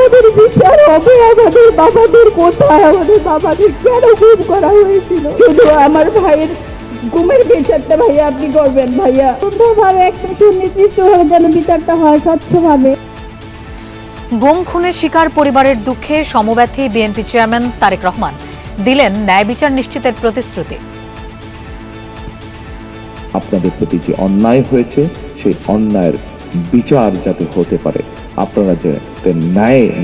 আমাদের বিচার হবে? আমাদের বাবাদের কোথায়? আমাদের বাবাদের কেন গুম করা হয়েছিল? শুধু আমার ভাইয়ের গুমের বিচারটা ভাইয়া আপনি করবেন ভাইয়া, সুন্দরভাবে একটা সুনির্দিষ্টভাবে যেন বিচারটা হয়, স্বচ্ছভাবে। গুম খুনের শিকার পরিবারের দুঃখে সমব্যথী বিএনপি চেয়ারম্যান তারেক রহমান দিলেন ন্যায় বিচার নিশ্চিতের প্রতিশ্রুতি। আপনাদের প্রতি যে অন্যায় হয়েছে সেই অন্যায়ের বিচার যাতে হতে পারে, আপনারা যাতে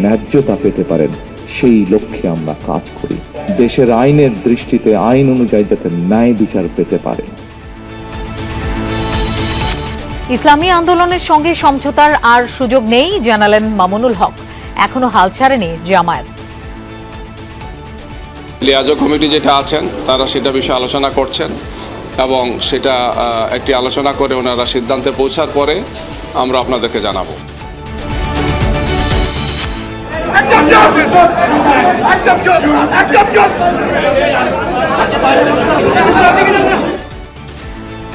ন্যায্যতা পেতে পারেন, সেই লক্ষ্যে আমরা কাজ করি। দেশের আইনের দৃষ্টিতে আইন অনুযায়ী যাতে ন্যায় বিচার পেতে পারে। ইসলামী আন্দোলনের সঙ্গে সমঝোতার আর সুযোগ নেই জানালেন মামুনুল হক। এখনো হাল ছাড়েনি জামায়াত। লিয়াজো কমিটি যেটা আছেন তারা সেটা বিষয়ে আলোচনা করছেন এবং সেটা একটি আলোচনা করে ওনারা সিদ্ধান্তে পৌঁছার পরে আমরা আপনাদেরকে জানাবো।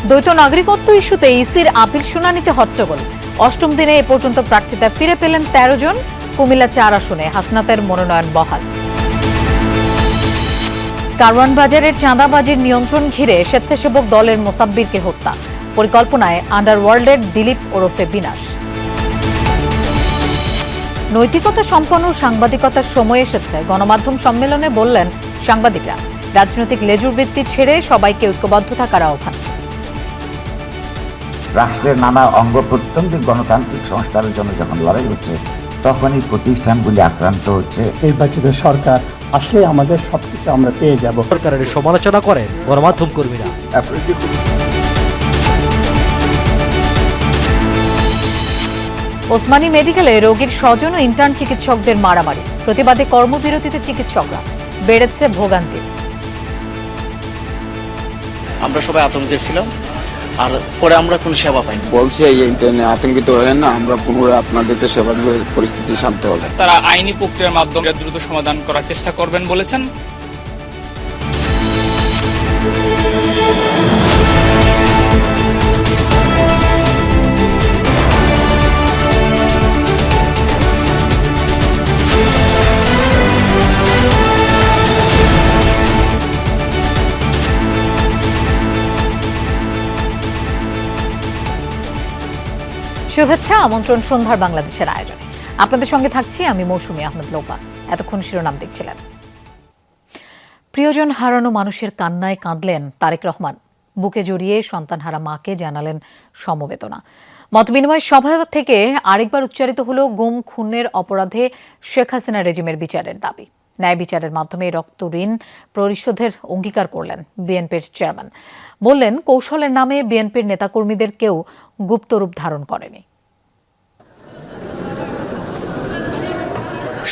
দ্বৈত নাগরিকত্ব ইস্যুতে ইসির আপিল শুনানিতে হট্টগোল। অষ্টম দিনে এ পর্যন্ত প্রার্থিতা ফিরে পেলেন 13 জন। কুমিল্লা 4 আসনে হাসনাতের মনোনয়ন বহাল। কারওয়ান বাজারের চাঁদাবাজির নিয়ন্ত্রণ ঘিরে স্বেচ্ছাসেবক দলের মোসাব্বিরকে হত্যা। পরিকল্পনায় আন্ডারওয়ার্ল্ডের দিলীপ ওরফে বিনাশ। নৈতিকতা সম্পন্ন সাংবাদিকতার সময় এসেছে, গণমাধ্যম সম্মেলনে বললেন সাংবাদিকরা। রাজনৈতিক লেজুর বৃত্তি ছেড়ে সবাইকে ঐক্যবদ্ধ থাকার আহ্বান। রাষ্ট্রের নানা অঙ্গ প্রত্যঙ্গে গণতান্ত্রিক সংস্কারের জন্য যখন লড়াই হচ্ছে তখন এই প্রতিষ্ঠানগুলি আক্রান্ত হচ্ছে। নির্বাচিত সরকার আসলে আমাদের সবকিছু আমরা পেয়ে যাব। সরকারের সমালোচনা করেন গণমাধ্যম কর্মীরা। ওসমানী মেডিকেলে রোগীর স্বজন ও ইন্টার্ন চিকিৎসকদের মারামারি। প্রতিবাদে কর্মবিরতিতে চিকিৎসকরা। বেড়েছে ভোগান্তি। আমরা সবাই আতঙ্কে ছিলাম, আর পরে আমরা কোনো সেবা পাইনি। বলছে এই ইন্টারনেট আতঙ্কিত হয়ে না, আমরা পুনরায় আপনাদেরকে সেবা দেব, পরিস্থিতি শান্ত হবে। তারা আইনি প্রক্রিয়ার মাধ্যমে দ্রুত সমাধান করার চেষ্টা করবেন বলেছেন। শুভেচ্ছা, আমন্ত্রণ সন্ধ্যার বাংলাদেশের আয়োজনে। আপনাদের সঙ্গে থাকছি আমি মৌসুমী আহমেদ লোপা। এতক্ষণ শিরোনাম দেখছিলেন। প্রিয়জন হারানো মানুষের কান্নায় কাঁদলেন তারেক রহমান। বুকে জড়িয়ে সন্তানহারা মাকে জানালেন সমবেদনা। মতবিনিময় সভা থেকে আরেকবার উচ্চারিত হলো গুম খুনের অপরাধে শেখ হাসিনা রেজিমের বিচারের দাবি। ন্যায় বিচারের মাধ্যমে রক্ত ঋণ পরিশোধের অঙ্গীকার করলেন বিএনপির চেয়ারম্যান। বললেন, কৌশলের নামে বিএনপির নেতাকর্মীদের কেউ গুপ্তরূপ ধারণ করেনি।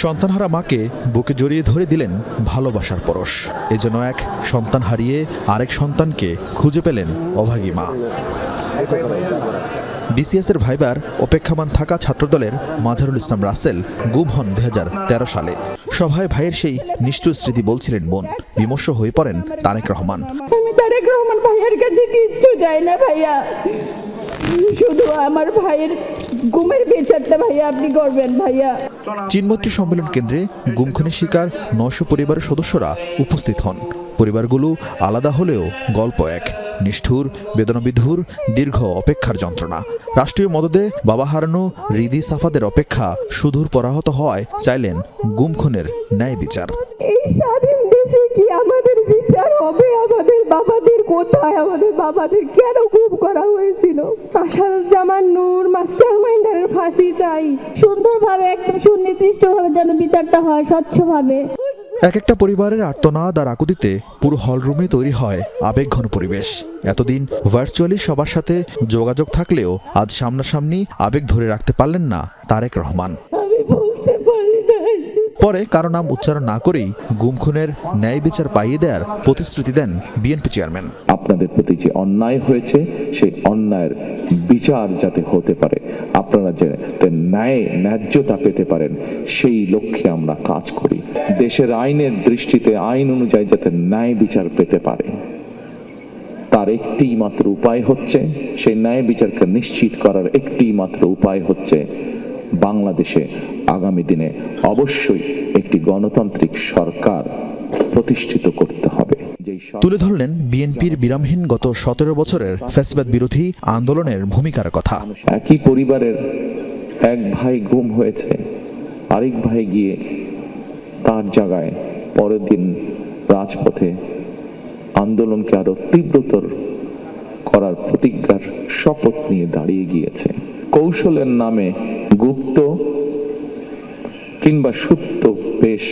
সন্তানহারা মাকে বুকে জড়িয়ে ধরে দিলেন ভালোবাসার পরশ। এজন্য এক সন্তান হারিয়ে আরেক সন্তানকে খুঁজে পেলেন অভাগী মা। বিসিএসের ভাইবার অপেক্ষামান থাকা ছাত্রদলের মাঝারুল ইসলাম রাসেল গুম হন 2013 সালে। সভায় ভাইয়ের সেই নিষ্ঠুর স্মৃতি বলছিলেন বোন। বিমর্ষ হয়ে পড়েন তারেক রহমান। আমি তারেক রহমান ভাইয়ের কাছে কিচ্ছু চাই না ভাইয়া, শুধু আমার ভাইয়ের গুমের বিচারটা ভাইয়া আপনি করবেন ভাইয়া। চিনমৈত্রী সম্মেলন কেন্দ্রে গুম খুনের শিকার 900 পরিবারের সদস্যরা উপস্থিত হন। পরিবারগুলো আলাদা হলেও গল্প এক, নিষ্ঠুর, বেদনাবিধুর, দীর্ঘ অপেক্ষার যন্ত্রণা। রাষ্ট্রীয় মদদে বাবা হারানো রিদি সাফাদের অপেক্ষা সুদূর পরাহত হওয়ায় চাইলেন গুম খুনের ন্যায় বিচার। এই স্বাধীন দেশে কি আমাদের বিচার হবে? আমাদের বাবাদের কোথায়? আমাদের বাবাদের কেন গুম করা হয়েছিল? আসাদুজ্জামান নূর মাস্টার মাইন্ডারের ফাঁসি চাই, সুন্দরভাবে একটা সুনির্দিষ্টভাবে যেন বিচারটা হয়, স্বচ্ছভাবে। এক একটা পরিবারের আর্তনাদ আর আকুতিতে পুরো হলরুমে তৈরি হয় আবেগঘন পরিবেশ। এতদিন ভার্চুয়ালি সবার সাথে যোগাযোগ থাকলেও আজ সামনাসামনি আবেগ ধরে রাখতে পারলেন না তারেক রহমান। পরে কারো নাম উচ্চারণ না করেই গুম খুনের ন্যায় বিচার পাইয়ে দেওয়ার প্রতিশ্রুতি দেন বিএনপি চেয়ারম্যান। আপনাদের প্রতি যে অন্যায় হয়েছে সেই অন্যায়ের বিচার যাতে হতে পারে, আপনারা যাতে ন্যায্যতা পেতে পারেন, সেই লক্ষ্যে আমরা কাজ করি। দেশের আইনের দৃষ্টিতে আইন অনুযায়ী যাতে ন্যায় বিচার পেতে পারে, তার একটি মাত্র উপায় হচ্ছে, সেই ন্যায় বিচারকে নিশ্চিত করার একটি মাত্র উপায় হচ্ছে বাংলাদেশে আগামী দিনে অবশ্যই একটি গণতান্ত্রিক সরকার প্রতিষ্ঠিত করতে হবে। তুলে ধরলেন বিএনপির বিরামহীন গত 17 বছরের ফ্যাসিবাদ বিরোধী আন্দোলনের ভূমিকার কথা। একই পরিবারের এক ভাই গুম হয়েছে, আরেক ভাই গিয়ে তার জায়গায় পরের দিন রাজপথে আন্দোলনকে আরো তীব্রতর করার প্রতিজ্ঞার শপথ নিয়ে দাঁড়িয়ে গিয়েছে। কৌশলের নামে গুপ্ত কিংবা সুপ্ত বেশ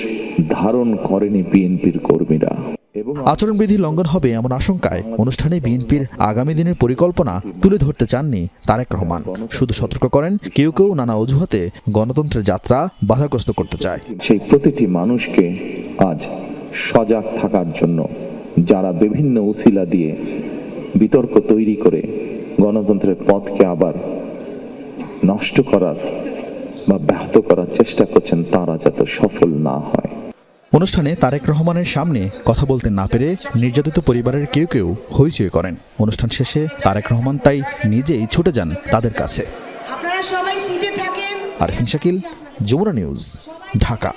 ধারণ করেনি বিএনপির কর্মীরা। আচরণবিধি লঙ্ঘন হবে এমন আশঙ্কায় অনুষ্ঠানে বিএনপির আগামী দিনের পরিকল্পনা তুলে ধরতে চাননি তারেক রহমান। শুধু সতর্ক করেন কেউ কেউ নানা অজুহাতে গণতন্ত্রের যাত্রা বাধাগ্রস্ত করতে চায়। সেই প্রতিটি মানুষকে আজ সজাগ থাকার জন্য যারা বিভিন্ন উসিলা দিয়ে বিতর্ক তৈরি করে গণতন্ত্রের পথকে আবার নষ্ট করার বা ব্যাহত করার চেষ্টা করছেন, তারা যাতে সফল না হয়। অনুষ্ঠানে তারেক রহমানের সামনে কথা বলতে না পেরে নির্যাতিত পরিবারের কেউ কেউ হইচই করেন। অনুষ্ঠান শেষে তারেক রহমান তাই নিজেই ছুটে যান তাদের কাছে। আপনারা সবাই সিটে থাকেন। আরফিন শাকিল, যমুনা নিউজ, ঢাকা।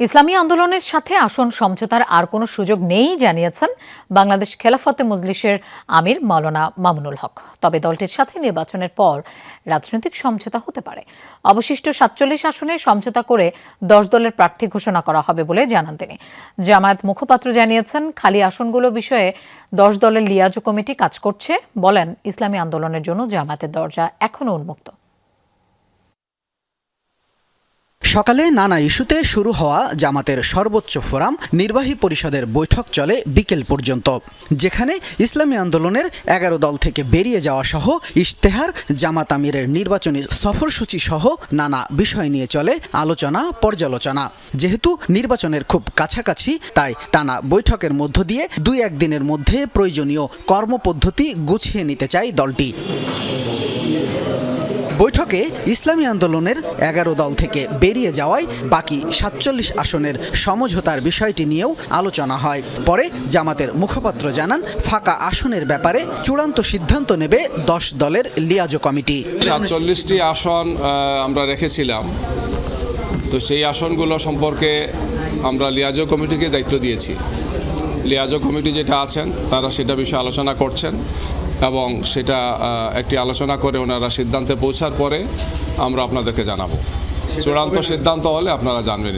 ইসলামী আন্দোলনের সাথে আসন সমঝোতার আর কোনো সুযোগ নেই জানিয়েছেন বাংলাদেশ খেলাফতে মজলিসের আমির মাওলানা মামুনুল হক। তবে দলটির সাথে নির্বাচনের পর রাজনৈতিক সমঝোতা হতে পারে। অবশিষ্ট 47 আসনে সমঝোতা করে 10 দলের প্রার্থী ঘোষণা করা হবে বলে জানান তিনি। জামায়াত মুখপাত্র জানিয়েছেন, খালি আসনগুলো বিষয়ে 10 দলের লিয়াজো কমিটি কাজ করছে। বলেন, ইসলামী আন্দোলনের জন্য জামায়াতের দরজা এখনো উন্মুক্ত। সকালে নানা ইস্যুতে শুরু হওয়া জামাতের সর্বোচ্চ ফোরাম নির্বাহী পরিষদের বৈঠক চলে বিকেল পর্যন্ত, যেখানে ইসলামী আন্দোলনের 11 দল থেকে বেরিয়ে যাওয়া সহ ইশতেহার, জামাত আমিরের নির্বাচনী সফরসূচি সহ নানা বিষয় নিয়ে চলে আলোচনা পর্যালোচনা। যেহেতু নির্বাচনের খুব কাছাকাছি, তাই টানা বৈঠকের মধ্য দিয়ে 2-1 দিনের মধ্যে প্রয়োজনীয় কর্মপদ্ধতি গুছিয়ে নিতে চায় দলটি। বৈঠকে ইসলামী আন্দোলনের 11 দল থেকে বেরিয়ে যাওয়ায় বাকি 47 আসনের সমঝোতার বিষয়টি নিয়েও আলোচনা হয়। পরে জামাতের মুখপাত্র জানান, ফাঁকা আসনের ব্যাপারে চূড়ান্ত সিদ্ধান্ত নেবে 10 দলের লিয়াজো কমিটি। 47টি আসন আমরা রেখেছিলাম, তো সেই আসনগুলো সম্পর্কে আমরা লিয়াজো কমিটিকে দায়িত্ব দিয়েছি। লিয়াজো কমিটি যেটা আছেন তারা সেটা বিষয়ে আলোচনা করছেন এবং সেটা একটি আলোচনা করে ওনারা সিদ্ধান্তে পৌঁছার পরে আমরা আপনাদেরকে জানাবো। চূড়ান্ত সিদ্ধান্ত হলে আপনারা জানবেন।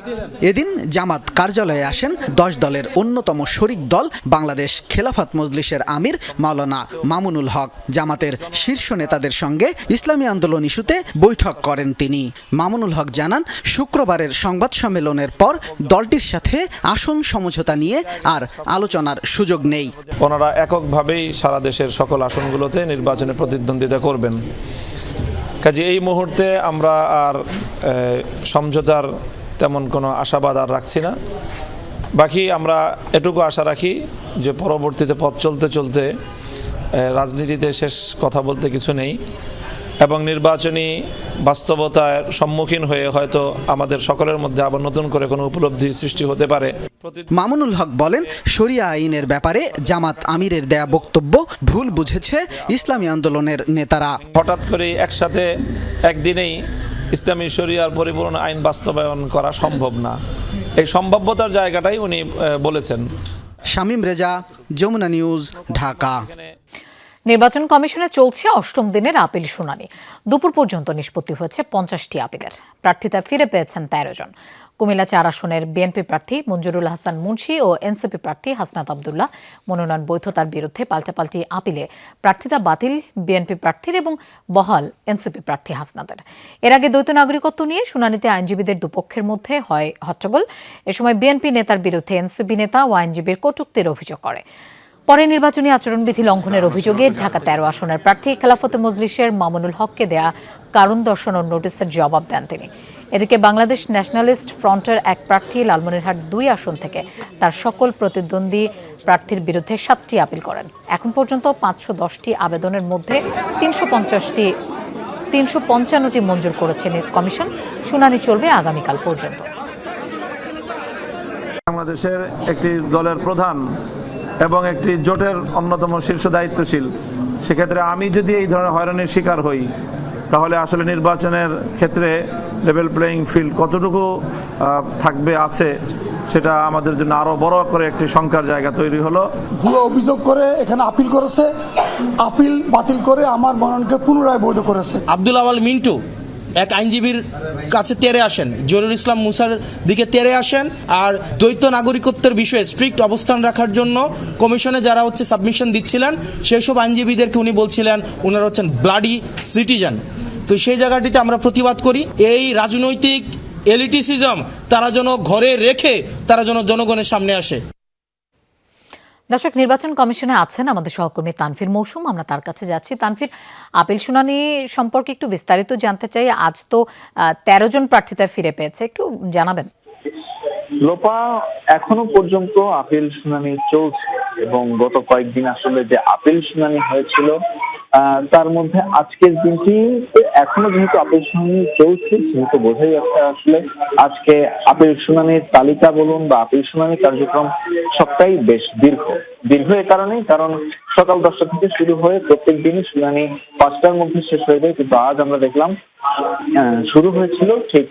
এদিন জামাত কার্যালয়ে আসেন 10 দলের অন্যতম শরিক দল বাংলাদেশ খেলাফত মজলিসের আমির মাওলানা মামুনুল হক। জামাতের শীর্ষ নেতাদের সঙ্গে ইসলামী আন্দোলন ইস্যুতে বৈঠক করেন তিনি। মামুনুল হক জানান, শুক্রবারের সংবাদ সম্মেলনের পর দলটির সাথে আসন সমঝোতা নিয়ে আর আলোচনার সুযোগ নেই। ওনারা এককভাবেই সারা দেশের সকল আসনগুলোতে নির্বাচনে প্রতিদ্বন্দ্বিতা করবেন। কাজে এই মুহূর্তে আমরা আর সমঝোতার তেমন কোনো আশাবাদ আর রাখছি না। বাকি আমরা এটুকু আশা রাখি যে পরবর্তীতে পথ চলতে চলতে রাজনীতিতে শেষ কথা বলতে কিছু নেই এবং নির্বাচনী বাস্তবতার সম্মুখীন হয়ে হয়তো আমাদের সকলের মধ্যে আবার নতুন করে কোনো উপলব্ধি সৃষ্টি হতে পারে। মামুনুল হক বলেন, শরিয়া আইনের ব্যাপারে জামাত আমিরের দেয়া বক্তব্য ভুল বুঝেছে ইসলামী আন্দোলনের নেতারা। হঠাৎ করে একসাথে একদিনেই ইসলামী শরিয়ার পরিপূর্ণ আইন বাস্তবায়ন করা সম্ভব না, এই সম্ভাব্যতার জায়গাটাই উনি বলেছেন। শামীম রেজা, যমুনা নিউজ, ঢাকা। নির্বাচন কমিশনে চলছে 8ম দিনের আপিল শুনানি। দুপুর পর্যন্ত নিষ্পত্তি হয়েছে 50টি আপিলের। প্রার্থিতা ফিরে পেয়েছেন 13 জন। কুমিল্লা 4 আসনের বিএনপি প্রার্থী মঞ্জুরুল হাসান মুন্সি ও এনসিপি প্রার্থী হাসনাত আব্দুল্লাহ মনোনয়ন বৈধতার বিরুদ্ধে পাল্টাপাল্টি আপিলে প্রার্থিতা বাতিল বিএনপি প্রার্থীর এবং বহাল এনসিপি প্রার্থী হাসনাতের। এর আগে দ্বৈত নাগরিকত্ব নিয়ে শুনানিতে আইনজীবীদের দুপক্ষের মধ্যে হয় হট্টগোল। এ সময় বিএনপি নেতার বিরুদ্ধে এনসিপি নেতা ও আইনজীবীর কটূক্তির অভিযোগ করে। পরে নির্বাচনী আচরণবিধি লঙ্ঘনের অভিযোগে ঢাকা 13 আসনের প্রার্থী খেলাফতে মজলিসের মামুনুল হককে দেয়া কারণ দর্শানোর নোটিশের জবাব দেন তিনি। এদিকে বাংলাদেশ ন্যাশনালিস্ট ফ্রন্টের এক প্রার্থী লালমনিরহাট 2 আসন থেকে তার সকল প্রতিদ্বন্দ্বী প্রার্থীর বিরুদ্ধে 7টি আপিল করেন। এখন পর্যন্ত 510টি আবেদনের মধ্যে 355টি মঞ্জুর করেছে কমিশন। শুনানি চলবে আগামীকাল পর্যন্ত। বাংলাদেশের একটি দলের প্রধান এবং একটি জোটের অন্যতম শীর্ষ দায়িত্বশীল, সেক্ষেত্রে আমি যদি এই ধরনের হয়রানির শিকার হই তাহলে আসলে নির্বাচনের ক্ষেত্রে লেভেল প্লেয়িং ফিল্ড কতটুকু থাকবে আছে সেটা আমাদের জন্য আরো বড় করে একটি শঙ্কার জায়গা তৈরি হলো। ভুয়ো অভিযোগ করে এখানে আপিল করেছে, আপিল বাতিল করে আমার মনোনয়নকে পুনরায় বৈধ করেছে। আব্দুল আওয়াল মিন্টু এক আইনজীবীর কাছে তেরে আসেন, জহিরুল ইসলাম মুসার দিকে তেরে আসেন, আর দ্বৈত নাগরিকত্বের বিষয়ে স্ট্রিক্ট অবস্থান রাখার জন্য কমিশনে যারা সাবমিশন দিচ্ছিলেন সেই সব আইনজীবীদেরকে উনি বলছিলেন ওনারা হচ্ছেন ব্লাডি সিটিজেন। তো সেই জায়গাটিতে আমরা প্রতিবাদ করি এই রাজনৈতিক এলিটিসিজম তারা যেন ঘরে রেখে তারা যেন জনগণের সামনে আসে। দর্শক, নির্বাচন কমিশনে আছেন আমাদের সহকর্মী তানভীর মৌসুম, আমরা তার কাছে যাচ্ছি। তানভীর, আপিল শুনানি সম্পর্কে একটু বিস্তারিত জানতে চাই। আজ তো 13 জন প্রার্থিতা ফিরে পেয়েছে, একটু জানাবেন। লোপা, এখনো পর্যন্ত আপিল শুনানি চলছে এবং গত কয়েকদিন আসলে যে আপিল শুনানি হয়েছিল তার মধ্যে আজকের দিনটি এখনো যেহেতু আপিল শুনানি চলছে সেহেতু বোঝাই যাচ্ছে আসলে আজকে আপিল শুনানির তালিকা বলুন বা আপিল শুনানি কার্যক্রম সবটাই বেশ দীর্ঘ এ কারণেই, কারণ সকাল 10টা থেকে শুরু হয়ে প্রত্যেক দিনই শুনানি 5টার মধ্যে শেষ হয়ে যায়, কিন্তু আজ আমরা দেখলাম শুরু হয়েছিল ঠিক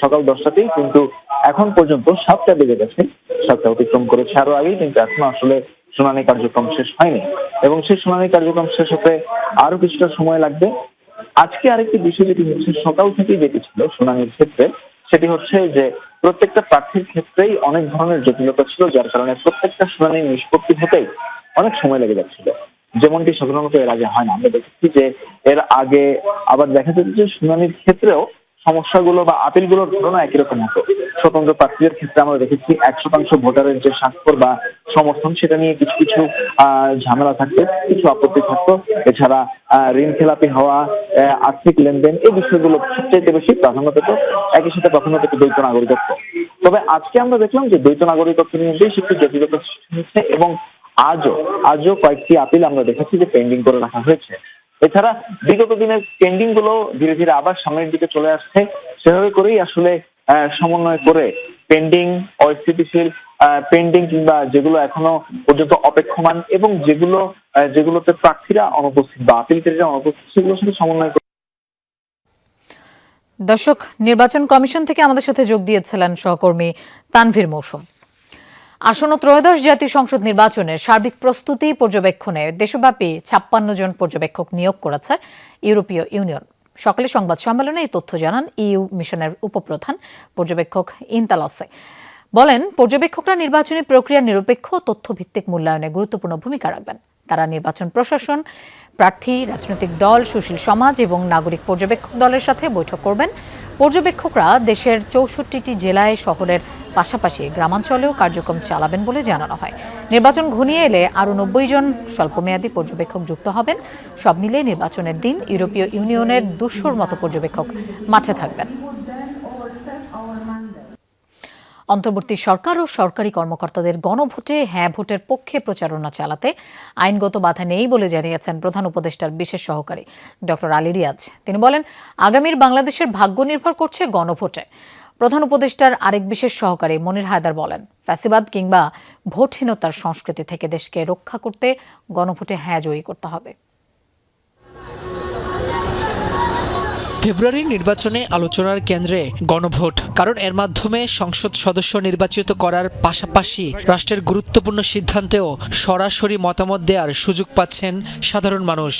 সকাল 10টাতেই, কিন্তু এখন পর্যন্ত 7টা বেজে গেছে, 7টা অতিক্রম করেছে আরো আগেই, কিন্তু এখনো আসলে শুনানি কার্যক্রম শেষ হয়নি এবং সেই শুনানি কার্যক্রম শেষ হতে আরো কিছুটা সময় লাগবে। আজকে আরেকটি বিষয় যেটি হচ্ছে সকাল থেকেই যেটি ছিল শুনানির ক্ষেত্রে, সেটি হচ্ছে যে প্রত্যেকটা প্রার্থীর ক্ষেত্রেই অনেক ধরনের জটিলতা ছিল, যার কারণে প্রত্যেকটা শুনানির নিষ্পত্তি হতেই অনেক সময় লেগে যাচ্ছিল, যেমনটি সাধারণত এর আগে হয় না। আমরা দেখেছি যে এর আগে আবার দেখা যেত যে শুনানির ক্ষেত্রেও সমস্যাগুলো বা আপিলগুলোর ধরন একই রকম হতো। স্বতন্ত্র প্রার্থীদের ক্ষেত্রে আমরা দেখেছি 100% ভোটারের যে স্বাক্ষর বা সমর্থন সেটা নিয়ে কিছু কিছু ঝামেলা থাকতো, কিছু আপত্তি থাকতো। এছাড়া ঋণ খেলাপি হওয়া, আর্থিক লেনদেন, এই বিষয়গুলো সবচেয়ে বেশি প্রাধান্য পেত, একই সাথে প্রাধান্য পেত দ্বৈত নাগরিকত্ব। তবে আজকে আমরা দেখলাম যে দ্বৈত নাগরিকত্ব নিয়ে বেশ একটু জটিলতা সৃষ্টি হচ্ছে এবং আজও কয়েকটি আপিল আমরা দেখেছি যে পেন্ডিং করে রাখা হয়েছে। এছাড়া বিগত দিনের পেন্ডিং গুলো ধীরে ধীরে আবার সামনের দিকে চলে আসছে, সেভাবে করেই আসলে সমন্বয় করে পেন্ডিং, অস্থিতিশীল পেন্ডিং কিংবা যেগুলো এখনো পর্যন্ত অপেক্ষমান এবং যেগুলোতে প্রার্থীরা অনুপস্থিত বা আপিলকারীরা অনুপস্থিত সেগুলোর সাথে সমন্বয় করে। দর্শক, নির্বাচন কমিশন থেকে আমাদের সাথে যোগ দিয়েছিলেন সহকর্মী তানভীর মৌসুম। আসন্ন ত্রয়োদশ জাতীয় সংসদ নির্বাচনের সার্বিক প্রস্তুতি পর্যবেক্ষণে দেশব্যাপী 56 জন পর্যবেক্ষক নিয়োগ করেছে ইউরোপীয় ইউনিয়ন। সকালে সংবাদ সম্মেলনে এই তথ্য জানান ইইউ মিশনের উপপ্রধান পর্যবেক্ষক ইন্তালসে। বলেন, পর্যবেক্ষকরা নির্বাচনী প্রক্রিয়ার নিরপেক্ষ তথ্যভিত্তিক মূল্যায়নে গুরুত্বপূর্ণ ভূমিকা রাখবেন। তারা নির্বাচন প্রশাসন, প্রার্থী, রাজনৈতিক দল, সুশীল সমাজ এবং নাগরিক পর্যবেক্ষক দলের সাথে বৈঠক করবেন। পর্যবেক্ষকরা দেশের 64টি জেলায়, শহরের পাশাপাশি গ্রামাঞ্চলেও কার্যক্রম চালাবেন বলে জানানো হয়। নির্বাচন ঘনিয়ে এলে আরও 90 জন স্বল্পমেয়াদী পর্যবেক্ষক যুক্ত হবেন। সব মিলিয়ে নির্বাচনের দিন ইউরোপীয় ইউনিয়নের 200-র মতো পর্যবেক্ষক মাঠে থাকবেন। অন্তর্বর্তী সরকার ও সরকারি কর্মকর্তাদের গণভোটে হ্যাঁ ভোটের পক্ষে প্রচারণা চালাতে আইনগত বাধা নেই বলে জানিয়েছেন প্রধান উপদেষ্টার বিশেষ সহকারী ডক্টর আলী রিয়াজ। তিনি বলেন, আগামীর বাংলাদেশের ভাগ্য নির্ভর করছে গণভোটে। প্রধান উপদেষ্টার আরেক বিশেষ সহকারী মনির হায়দার বলেন, ফ্যাসিবাদ কিংবা ভোটহীনতার সংস্কৃতি থেকে দেশকে রক্ষা করতে গণভোটে হ্যাঁ জয়ী করতে হবে। ফেব্রুয়ারির নির্বাচনে আলোচনার কেন্দ্রে গণভোট, কারণ এর মাধ্যমে সংসদ সদস্য নির্বাচিত করার পাশাপাশি রাষ্ট্রের গুরুত্বপূর্ণ সিদ্ধান্তেও সরাসরি মতামত দেওয়ার সুযোগ পাচ্ছেন সাধারণ মানুষ।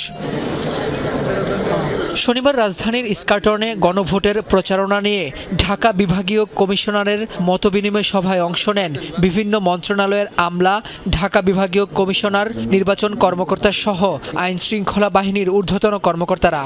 শনিবার রাজধানীর ইস্কাটনে গণভোটের প্রচারণা নিয়ে ঢাকা বিভাগীয় কমিশনারের মতবিনিময় সভায় অংশ নেন বিভিন্ন মন্ত্রণালয়ের আমলা, ঢাকা বিভাগীয় কমিশনার, নির্বাচন কর্মকর্তা সহ আইন শৃঙ্খলা বাহিনীর ঊর্ধ্বতন কর্মকর্তারা।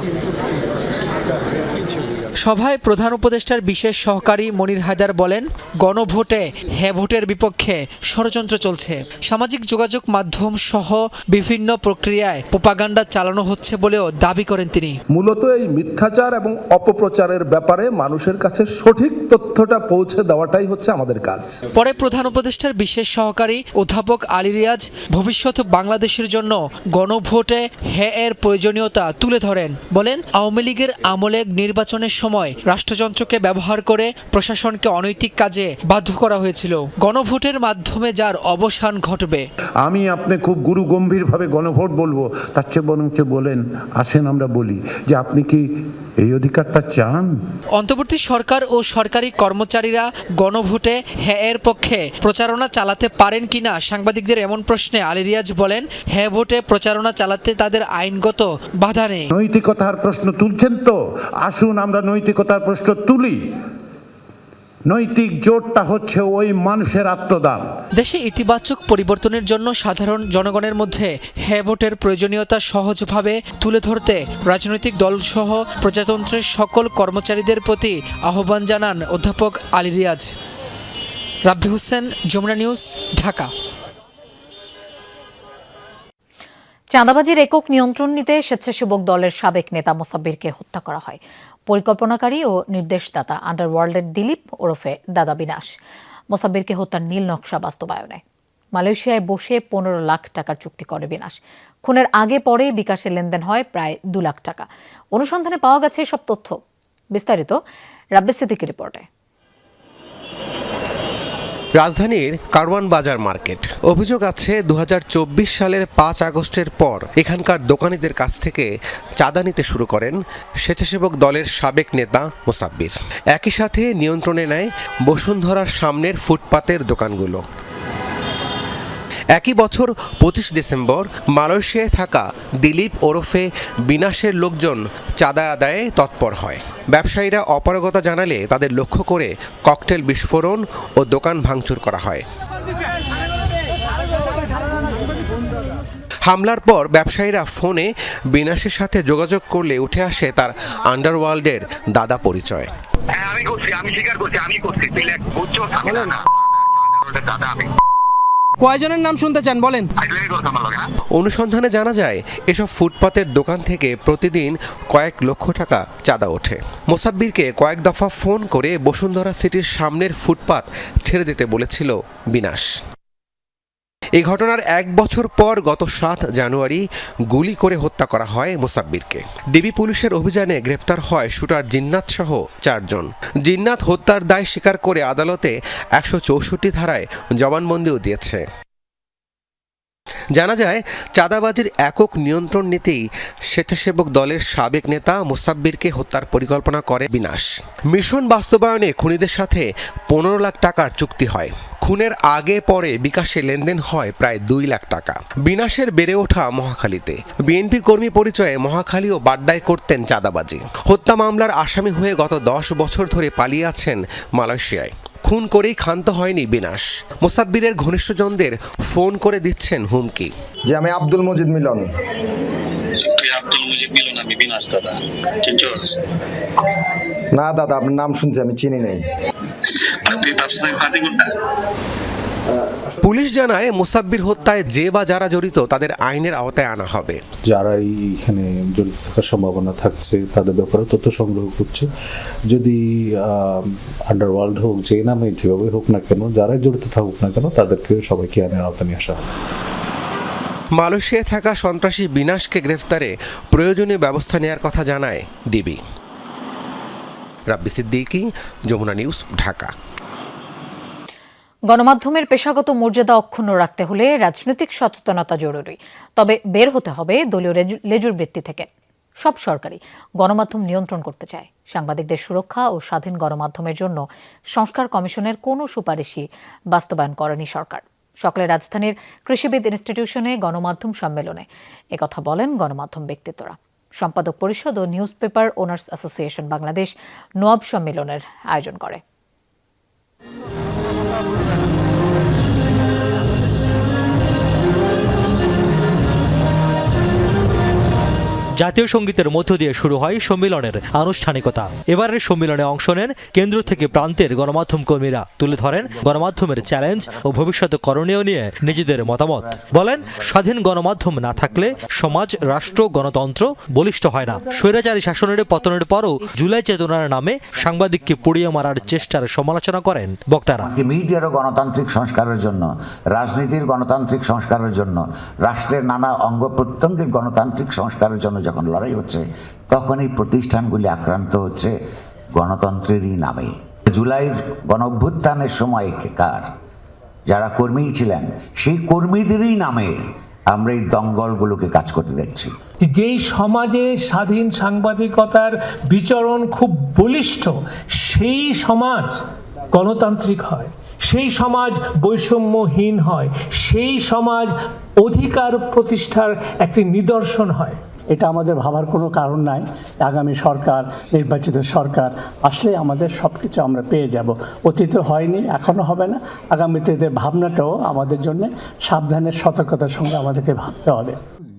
সভায় প্রধান উপদেষ্টার বিশেষ সহকারী মনির হায়দার বলেন, গণভোটে হ্যাঁ ভোটের বিপক্ষে ষড়যন্ত্র চলছে। সামাজিক যোগাযোগ মাধ্যম সহ বিভিন্ন প্রক্রিয়ায় প্রোপাগান্ডা চালানো হচ্ছে বলেও দাবি করেন তিনি। মূলত এই মিথ্যাচার এবং অপপ্রচারের ব্যাপারে মানুষের কাছে সঠিক তথ্যটা পৌঁছে দেওয়াটাই হচ্ছে আমাদের কাজ। পরে প্রধান উপদেষ্টার বিশেষ সহকারী অধ্যাপক আলী রিয়াজ ভবিষ্যৎ বাংলাদেশের জন্য গণভোটে হ্যাঁ এর প্রয়োজনীয়তা তুলে ধরেন। বলেন, আওয়ামী লীগের আমলে নির্বাচনের সময় রাষ্ট্রযন্ত্রকে ব্যবহার করে প্রশাসনকে অনৈতিক কাজে বাধ্য করা হয়েছিল। গণভোটের মাধ্যমে যার অবসান ঘটবে। আমি আপনি খুব গুরু গম্ভীরভাবে গণভোট বলবো, তার চেয়ে বরং বলেন, আসেন আমরা বলি যে আপনি কি এই অধিকারটা চান? অন্তর্বর্তী সরকার ও সরকারি কর্মচারীরা গণভোটে হ্যাঁ এর পক্ষে প্রচারণা চালাতে পারেন কিনা সাংবাদিকদের এমন প্রশ্নে আলী রিয়াজ বলেন, হ্যাঁ ভোটে প্রচারণা চালাতে তাদের আইনগত বাধা নেই। নৈতিকতার প্রশ্ন তুলছেন তো, আসুন আমরা নৈতিকতার প্রশ্ন তুলি। নৈতিক জোটটা হচ্ছে ওই মানুষের আত্মদান। দেশে ইতিবাচক পরিবর্তনের জন্য সাধারণ জনগণের মধ্যে হ্যাঁ ভোটের প্রয়োজনীয়তা সহজভাবে তুলে ধরতে রাজনৈতিক দলসহ প্রজাতন্ত্রের সকল কর্মচারীদের প্রতি আহ্বান জানান অধ্যাপক আলী রিয়াজ। রাব্বি হোসেন, যমুনা নিউজ, ঢাকা। চাঁদাবাজির একক নিয়ন্ত্রণ নিতে স্বেচ্ছাসেবক দলের সাবেক নেতা মোসাব্বিরকে হত্যা করা হয়। পরিকল্পনাকারী ও নির্দেশদাতা আন্ডারওয়ার্ল্ডের দিলীপ ওরফে দাদা বিনাশ মোসাব্বিরকে হত্যার নীল নকশা বাস্তবায়নে মালয়েশিয়ায় বসে 15 লাখ টাকার চুক্তি করে বিনাশ। খুনের আগে পরে বিকাশে লেনদেন হয় প্রায় 2 লাখ টাকা। অনুসন্ধানে পাওয়া গেছে সব তথ্য। বিস্তারিত রাব্বি সিদ্দিকীর রিপোর্টে। রাজধানীর কারওয়ান বাজার মার্কেট। অভিযোগ আছে 2024 সালের 5 আগস্টের পর এখানকার দোকানীদের কাছ থেকে চাঁদা নিতে শুরু করেন স্বেচ্ছাসেবক দলের সাবেক নেতা মোসাব্বির। একই সাথে নিয়ন্ত্রণে নেয় বসুন্ধরার সামনের ফুটপাতের দোকানগুলো। একই বছর 25 ডিসেম্বর মালয়েশিয়ায় থাকা দিলীপ ওরফে বিনাশের লোকজন চাঁদা আদায়ে তৎপর হয়। ব্যবসায়ীরা অপারগতা জানালে তাদের লক্ষ্য করে ককটেল বিস্ফোরণ ও দোকান ভাঙচুর করা হয়। হামলার পর ব্যবসায়ীরা ফোনে বিনাশের সাথে যোগাযোগ করলে উঠে আসে তার আন্ডারওয়ার্ল্ডের দাদা পরিচয়। কয়জনের নাম শুনতে চান বলেন? অনুসন্ধানে জানা যায় এসব ফুটপাতের দোকান থেকে প্রতিদিন কয়েক লক্ষ টাকা চাঁদা ওঠে। মোসাব্বিরকে কয়েক দফা ফোন করে বসুন্ধরা সিটির সামনের ফুটপাত ছেড়ে দিতে বলেছিল বিনাশ। এই ঘটনার 1 বছর পর গত 7 জানুয়ারি গুলি করে হত্যা করা হয় মোসাব্বিরকে। ডিবি পুলিশের অভিযানে গ্রেফতার হয় শুটার জিন্নাত সহ 4 জন। জিন্নাত হত্যার দায় স্বীকার করে আদালতে 164 ধারায় জবানবন্দিও দিয়েছে। জানা যায় চাঁদাবাজির একক নিয়ন্ত্রণ নিতেই স্বেচ্ছাসেবক দলের সাবেক নেতা মোসাব্বিরকে হত্যার পরিকল্পনা করে বিনাশ। মিশন বাস্তবায়নে খুনিদের সাথে 15 লাখ টাকার চুক্তি হয়। খুনের আগে পরে বিকাশে লেনদেন হয় প্রায় 2 লাখ টাকা। বিনাশের বেড়ে ওঠা মহাখালীতে। বিএনপি কর্মী পরিচয়ে মহাখালী ও বাড্ডায় করতেন চাঁদাবাজি। হত্যা মামলার আসামি হয়ে গত 10 বছর ধরে পালিয়ে আছেন মালয়েশিয়ায়। খুন করেই ক্ষান্ত হয়নি বিনাশ। মোসাব্বিরের ঘনিষ্ঠজনদের ফোন করে দিচ্ছেন হুমকি যে আমি আব্দুল মজিদ মিলন। না দাদা, আপনার নাম শুনছি, আমি চিনি নাই। পুলিশ জানায় মোসাব্বির হত্যায় যে বা যারা জড়িত তাদের আইনের আওতায় আনা হবে। যারা এখানে জড়িত থাকার সম্ভাবনা থাকছে তাদের ব্যাপারে তথ্য সংগ্রহ করছে। যদি আন্ডারওয়ার্ল্ড হোক, যে নামে যেভাবে হোক না কেন, যারাই জড়িত থাকুক না কেন, তাদেরকে সবাইকে আইনের আওতায় নিয়ে আসা হবে। মালয়েশিয়ায় থাকা সন্ত্রাসী বিনাশকে গ্রেফতারে প্রয়োজনীয় ব্যবস্থা নেওয়ার কথা জানায় ডিবি। রাব্বি সিদ্দিকী, যমুনা নিউজ, ঢাকা। গণমাধ্যমের পেশাগত মর্যাদা অক্ষুণ্ণ রাখতে হলে রাজনৈতিক সচেতনতা জরুরি। তবে বের হতে হবে দলীয় লেজুর বৃত্তি থেকে। সব সরকারই গণমাধ্যম নিয়ন্ত্রণ করতে চায়। সাংবাদিকদের সুরক্ষা ও স্বাধীন গণমাধ্যমের জন্য সংস্কার কমিশনের কোনো সুপারিশই বাস্তবায়ন করেনি সরকার। সকালে রাজধানীর কৃষিবিদ ইনস্টিটিউশনে গণমাধ্যম সম্মেলনে একথা বলেন গণমাধ্যম ব্যক্তিত্বরা। সম্পাদক পরিষদ ও newspaper owners association Bangladesh NOAB সম্মেলনের আয়োজন করে। জাতীয় সঙ্গীতের মধ্য দিয়ে শুরু হয় সম্মেলনের আনুষ্ঠানিকতা। এবারের সম্মেলনে অংশ নেন কেন্দ্র থেকে প্রান্তের গণমাধ্যম কর্মীরা। তুলে ধরেন গণমাধ্যমের চ্যালেঞ্জ ও ভবিষ্যৎ করণীয় নিয়ে নিজেদের মতামত। বলেন, স্বাধীন গণমাধ্যম না থাকলে সমাজ, রাষ্ট্র, গণতন্ত্র বলিষ্ঠ হয় না। স্বৈরাচারী শাসনের পতনের পরও জুলাই চেতনার নামে সাংবাদিককে পুড়িয়ে মারার চেষ্টার সমালোচনা করেন বক্তারা। মিডিয়ারও গণতান্ত্রিক সংস্কারের জন্য, রাজনীতির গণতান্ত্রিক সংস্কারের জন্য, রাষ্ট্রের নানা অঙ্গ প্রত্যঙ্গের গণতান্ত্রিক সংস্কারের জন্য যখন লড়াই হচ্ছে, তখন এই প্রতিষ্ঠানগুলি আক্রান্ত হচ্ছে গণতন্ত্রেরই নামে। জুলাইয়ের গণঅভ্যুত্থানের সময়কার যারা কর্মী ছিলেন সেই কর্মীদেরই নামে আমরা এই দঙ্গলগুলোকে কাজ করতে দেখছি। যেই সমাজে স্বাধীন সাংবাদিকতার বিচরণ খুব বলিষ্ঠ, সেই সমাজ গণতান্ত্রিক হয়, সেই সমাজ বৈষম্যহীন হয়, সেই সমাজ অধিকার প্রতিষ্ঠার একটি নিদর্শন হয়। এটা আমাদের ভাবার কোনো কারণ নাই। আগামী সরকার, নির্বাচিত সরকার আসলে আমাদের সব কিছু আমরা পেয়ে যাব। অতীতে হয়নি, এখনো হবে না। আগামীতে ভাবনাটাও আমাদের জন্য সাবধানের সতর্কতার সঙ্গে আমাদেরকে ভাবতে হবে।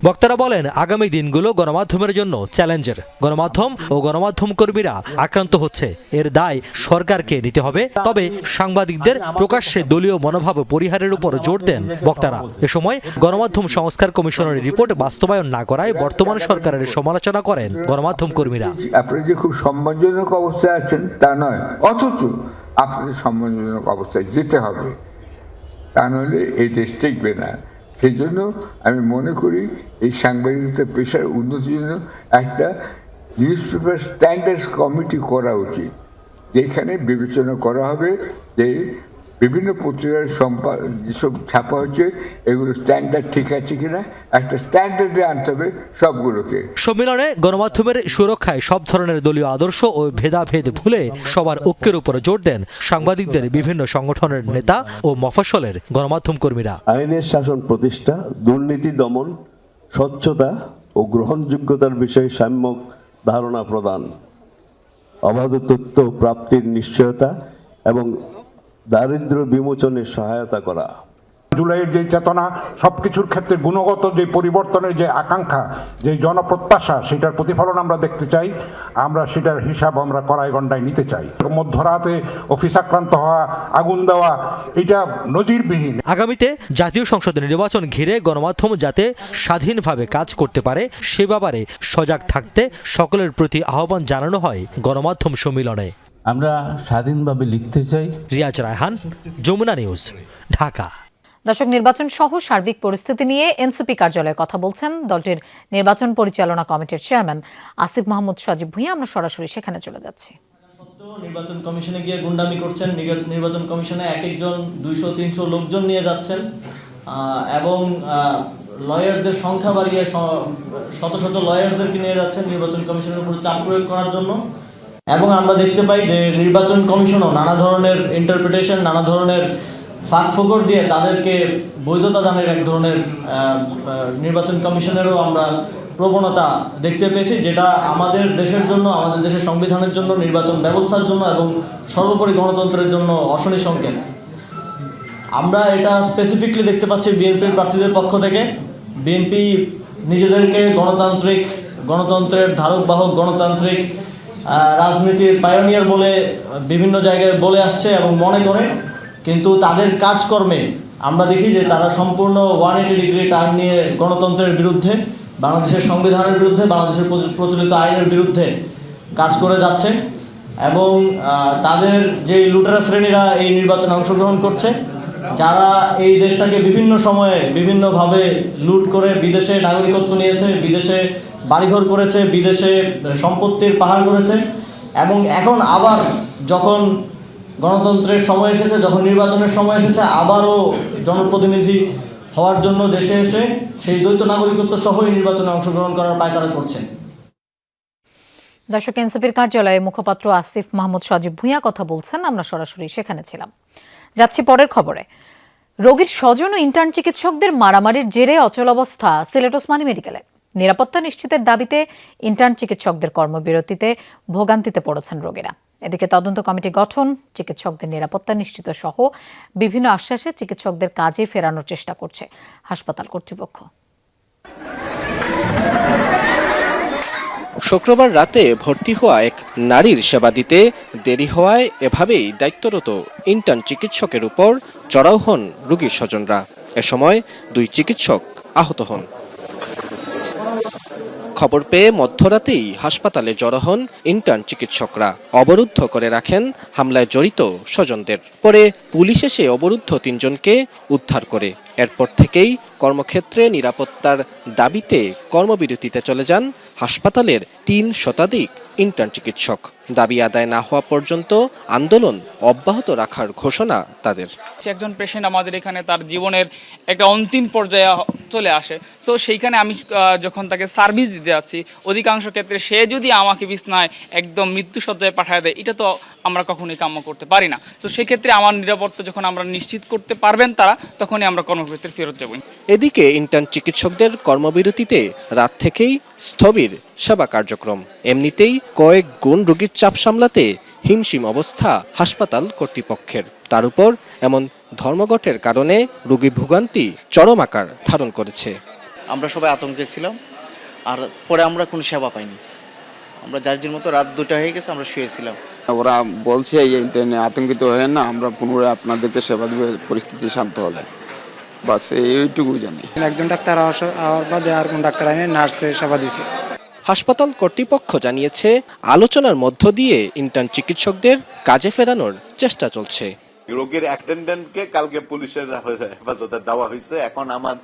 বক্তারা বলেন, আগামী দিনগুলো গণমাধ্যমের জন্য চ্যালেঞ্জের। গণমাধ্যম ও গণমাধ্যম কর্মীরা আক্রান্ত হচ্ছে, এর দায় সরকারকে নিতে হবে। তবে সাংবাদিকদের প্রকাশ্যে দলীয় মনোভাব পরিহারের উপর জোর দেন বক্তারা। এ সময় গণমাধ্যম সংস্কার কমিশনের রিপোর্ট বাস্তবায়ন না করায় বর্তমান সরকারের সমালোচনা করেন গণমাধ্যম কর্মীরা। আপনারা যে খুব সম্মানজনক অবস্থায় আছেন তা নয়, অথচ আপনাদের সম্মানজনক অবস্থায় যেতে হবে, তা নইলে এই দেশ টিকবে না। সেই জন্য আমি মনে করি এই সাংবাদিকতা পেশার উন্নতির জন্য একটা নিউজ পেপার স্ট্যান্ডার্ডস কমিটি করা উচিত, যেখানে বিবেচনা করা হবে যে বিভিন্ন পত্রিকার যেসব ছাপা হচ্ছে এগুলো স্ট্যান্ডার্ড ঠিক আছে কিনা, একটা স্ট্যান্ডার্ডে আনতে হবে সবগুলোকে। সম্মেলনে গণমাধ্যমের সুরক্ষায় সব ধরনের দলীয় আদর্শ ও ভেদাভেদ ভুলে সবার ঐক্যের উপর জোর দেন সাংবাদিকদের বিভিন্ন সংগঠনের নেতা ও মফস্বলের গণমাধ্যম কর্মীরা। আইনের শাসন প্রতিষ্ঠা, দুর্নীতি দমন, স্বচ্ছতা ও গ্রহণযোগ্যতার বিষয়ে সাম্যক ধারণা প্রদান, অবাধ তথ্য প্রাপ্তির নিশ্চয়তা এবং দারিদ্র্য বিমোচনে সহায়তা করা। জুলাইয়ের যে চেতনা, সবকিছুর ক্ষেত্রে গুণগত যে পরিবর্তনের যে আকাঙ্ক্ষা, যে জনপ্রত্যাশা, সেটার প্রতিফলন আমরা দেখতে চাই। আমরা সেটার হিসাব আমরা কড়াই গণ্ডায় নিতে চাই। মধ্যরাতে অফিস আক্রান্ত হওয়া, আগুন দেওয়া, এটা নজিরবিহীন। আগামীতে জাতীয় সংসদ নির্বাচন ঘিরে গণমাধ্যম যাতে স্বাধীনভাবে কাজ করতে পারে সে ব্যাপারে সজাগ থাকতে সকলের প্রতি আহ্বান জানানো হয় গণমাধ্যম সম্মেলনে। আমরা স্বাধীনভাবে লিখতে চাই। রিয়াজ রায়হান, যমুনা নিউজ, ঢাকা। দর্শক, নির্বাচন সহ সার্বিক পরিস্থিতি নিয়ে এনসিপি কার্যালয়ে কথা বলছেন দলটির নির্বাচন পরিচালনা কমিটির চেয়ারম্যান আসিফ মাহমুদ সজীব ভুঁইয়া। আমরা সরাসরি সেখানে চলে যাচ্ছি। নির্বাচন কমিশনে গিয়ে গুন্ডামি করছেন, নির্বাচন কমিশনে এক একজন 200-300 লোকজন নিয়ে যাচ্ছেন এবং লয়ারদের সংখ্যা বাড়িয়ে শত শত লয়ারদেরকে নিয়ে যাচ্ছেন নির্বাচন কমিশনের উপর চাপ প্রয়োগ করার জন্য। এবং আমরা দেখতে পাই যে নির্বাচন কমিশনও নানা ধরনের ইন্টারপ্রিটেশন, নানা ধরনের ফাঁক ফোকর দিয়ে তাদেরকে বৈধতা দানের এক ধরনের নির্বাচন কমিশনেরও আমরা প্রবণতা দেখতে পেয়েছি, যেটা আমাদের দেশের জন্য, আমাদের দেশের সংবিধানের জন্য, নির্বাচন ব্যবস্থার জন্য এবং সর্বোপরি গণতন্ত্রের জন্য অশনি সংকেত। আমরা এটা স্পেসিফিকলি দেখতে পাচ্ছি বিএনপির প্রার্থীদের পক্ষ থেকে। বিএনপি নিজেদেরকে গণতন্ত্রের ধারক বাহক, গণতান্ত্রিক রাজনীতির পায়োনিয়ার বলে বিভিন্ন জায়গায় বলে আসছে এবং মনে করে, কিন্তু তাদের কাজকর্মে আমরা দেখি যে তারা সম্পূর্ণ 180 ডিগ্রি টার্ন নিয়ে গণতন্ত্রের বিরুদ্ধে, বাংলাদেশের সংবিধানের বিরুদ্ধে, বাংলাদেশের প্রচলিত আইনের বিরুদ্ধে কাজ করে যাচ্ছে। এবং তাদের যে লুটেরা শ্রেণীরা এই নির্বাচনে অংশগ্রহণ করছে, যারা এই দেশটাকে বিভিন্ন সময়ে বিভিন্নভাবে লুট করে বিদেশে নাগরিকত্ব নিয়েছে, বিদেশে বাড়িঘর করেছে, বিদেশে সম্পত্তির পাহাড় করেছে, এবং এখন আবার যখন গণতন্ত্রের সময় এসেছে, যখন নির্বাচনের সময় এসেছে, আবারও জনপ্রতিনিধি হওয়ার জন্য দেশে এসে সেই দ্বৈত নাগরিকত্ব সহ নির্বাচনে অংশগ্রহণ করার পায়তারা করছে। দর্শক, এনসিপির কার্যালয়ে মুখপাত্র আসিফ মাহমুদ সজীব ভুঁইয়া কথা বলছেন। আমরা সরাসরি সেখানে ছিলাম। যাচ্ছি পরের খবরে। রোগীর স্বজন ও ইন্টার্ন চিকিৎসকদের মারামারির জেরে অচলাবস্থা সিলেট ওসমানী মেডিকেলে। নিরাপত্তা নিশ্চিতের দাবিতে ইন্টার্ন চিকিৎসকদের কর্মবিরতিতে ভোগান্তিতে পড়েছেন রোগীরা। এদিকে তদন্ত কমিটি গঠন, চিকিৎসকদের নিরাপত্তা নিশ্চিত সহ বিভিন্ন আশ্বাসে চিকিৎসকদের কাজে ফেরানোর চেষ্টা করছে হাসপাতাল কর্তৃপক্ষ। শুক্রবার রাতে ভর্তি হওয়া এক নারীর সেবা দিতে দেরি হওয়ায় এভাবেই দায়িত্বরত ইন্টার্ন চিকিৎসকের উপর চড়াও হন রোগীর স্বজনরা। এ সময় 2 চিকিৎসক আহত হন। খবর পেয়ে মধ্যরাতেই হাসপাতালে জড়ো হন ইন্টার্ন চিকিৎসকরা। অবরুদ্ধ করে রাখেন হামলায় জড়িত স্বজনদের। পরে পুলিশ এসে অবরুদ্ধ 3 জনকে উদ্ধার করে। এরপর থেকেই কর্মক্ষেত্রে নিরাপত্তার দাবিতে কর্মবিরতিতে চলে যান হাসপাতালের 3 শতাধিক ইন্টার্ন চিকিৎসক। দাবি আদায় না হওয়া পর্যন্ত আন্দোলন অব্যাহত রাখার ঘোষণা তাদের। একজন পেশেন্ট আমাদের এখানে তার জীবনের একটা অন্তিম পর্যায়ে চলে আসে, সো সেইখানে আমি যখন তাকে সার্ভিস দিতে যাচ্ছি, অধিকাংশ ক্ষেত্রে সে যদি আমাকে বিছনায় একদম মৃত্যুসজ্জায় পাঠায় দেয়, এটা তো আমরা কখনোই কাম্য করতে পারি না। তো সেক্ষেত্রে আমার নিরাপত্তা যখন আমরা নিশ্চিত করতে পারবেন তারা, তখনই আমরা কর্মক্ষেত্রে ফেরত যাব। এদিকে ইন্টার্ন চিকিৎসকদের কর্মবিরতিতে রাত থেকেই স্থবির সেবা কার্যক্রম। এমনিতেই কয়েক গুণ রোগীর চাপ সামলাতে হিমশিম অবস্থা হাসপাতাল কর্তৃপক্ষের। তার উপর এমন ধর্মঘটের কারণে রোগী ভোগান্তি চরম আকার ধারণ করেছে। আমরা সবাই আতঙ্কে ছিলাম, আর পরে আমরা কোনো সেবা পাইনি। আমরা যার মতো রাত 2টা হয়ে গেছে, আমরা শুয়েছিলাম। ওরা বলছে আতঙ্কিত হয়ে না, আমরা পুনরায় আপনাদেরকে সেবা দেবে পরিস্থিতি শান্ত হলে, বাস এইটুকু জানি। একজন ডাক্তার আওয়ার বাদে আর কোন ডাক্তার আইনে নার্সে সেবা দিছে। হাসপাতাল কর্তৃপক্ষ জানিয়েছে আলোচনার মধ্য দিয়ে ইন্টার্ন চিকিৎসকদের কাজে ফেরানোর চেষ্টা চলছে। রোগীর অ্যাটেন্ডেন্টকে কালকে পুলিশের হেফাজতে দেওয়া হয়েছে। এখন আমার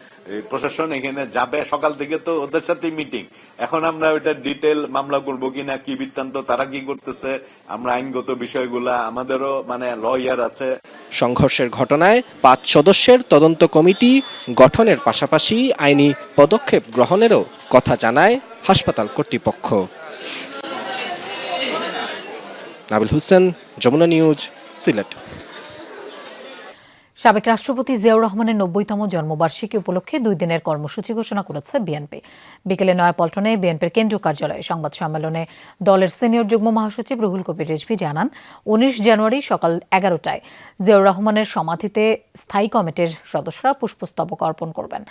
প্রশাসন এখানে যাবে, সকাল থেকে তো ওদের সাথে মিটিং। এখন আমরা ওইটা ডিটেল মামলা করবো কিনা, কি বৃত্তান্ত, তারা কি করতেছে, আমরা আইনগত বিষয়গুলা, আমাদেরও লয়ার আছে। সংঘর্ষের ঘটনায় 5 সদস্যের তদন্ত কমিটি গঠনের পাশাপাশি আইনি পদক্ষেপ গ্রহণেরও কথা জানায় হাসপাতাল কর্তৃপক্ষ। নাবিল হোসেন, যমুনা নিউজ, সিলেট। সাবেক রাষ্ট্রপতি জিয়াউর রহমানের 90তম জন্মবার্ষিকী উপলক্ষে 2 দিনের কর্মসূচি ঘোষণা করেছে বিএনপি। বিকেলে নয়াপল্টনে বিএনপির কেন্দ্রীয় কার্যালয়ে সংবাদ সম্মেলনে দলের সিনিয়র যুগ্ম মহাসচিব রুহুল কবির রিজভী জানান, 19 জানুয়ারি সকাল 11টায় জিয়াউর রহমানের সমাধিতে স্থায়ী কমিটির সদস্যরা পুষ্পস্তবক অর্পণ করবেন।